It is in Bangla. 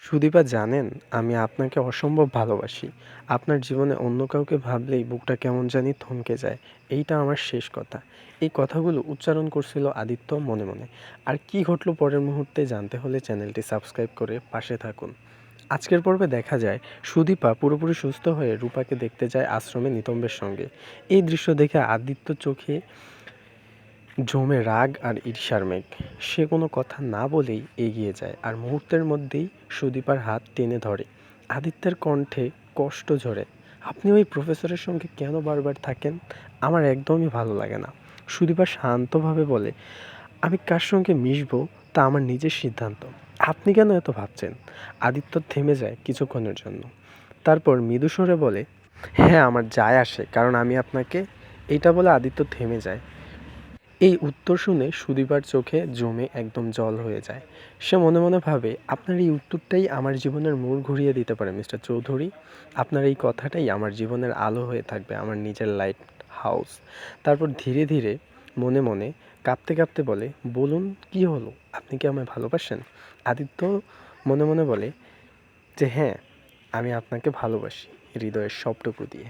সুদীপা জানেন, আমি আপনাকে অসম্ভব ভালোবাসি। আপনার জীবনে অন্য কাউকে ভাবলেই বুকটা কেমন জানি থমকে যায়। এইটা আমার শেষ কথা। এই কথাগুলো উচ্চারণ করছিল আদিত্য মনে মনে। আর কি ঘটল পরের মুহূর্তে জানতে হলে চ্যানেলটি সাবস্ক্রাইব করে পাশে থাকুন। আজকের পর্বে দেখা যায় সুদীপা পুরোপুরি সুস্থ হয়ে রূপাকে দেখতে যায় আশ্রমে নিতম্বের সঙ্গে। এই দৃশ্য দেখে আদিত্য চোখে জমে রাগ আর ঈর্ষার মেঘ। সে কোনো কথা না বলেই এগিয়ে যায় আর মুহূর্তের মধ্যেই সুদীপার হাত টেনে ধরে। আদিত্যের কণ্ঠে কষ্ট ঝরে। আপনি ওই প্রফেসরের সঙ্গে কেন বারবার থাকেন? আমার একদমই ভালো লাগে না। সুদীপা শান্তভাবে বলে, আমি কার সঙ্গে মিশবো তা আমার নিজের সিদ্ধান্ত। আপনি কেন এত ভাবছেন? আদিত্য থেমে যায় কিছুক্ষণের জন্য। তারপর মৃদু স্বরে বলে, হ্যাঁ, আমার যায় আসে, কারণ আমি আপনাকে। এইটা বলে আদিত্য থেমে যায়। এই উত্তর শুনে সুদীপার চোখে জমে একদম জল হয়ে যায়। সে মনে মনে ভাবে, আপনার এই উত্তরটাই আমার জীবনের মোড় ঘুরিয়ে দিতে পারে মিস্টার চৌধুরী। আপনার এই কথাটাই আমার জীবনের আলো হয়ে থাকবে, আমার নিজের লাইট হাউস। তারপর ধীরে ধীরে মনে মনে কাঁপতে কাঁপতে বলে, বলুন কি হলো? আপনি কি আমায় ভালোবাসেন? আদিত্য মনে মনে বলে যে হ্যাঁ, আমি আপনাকে ভালোবাসি হৃদয়ের সবটুকু দিয়ে।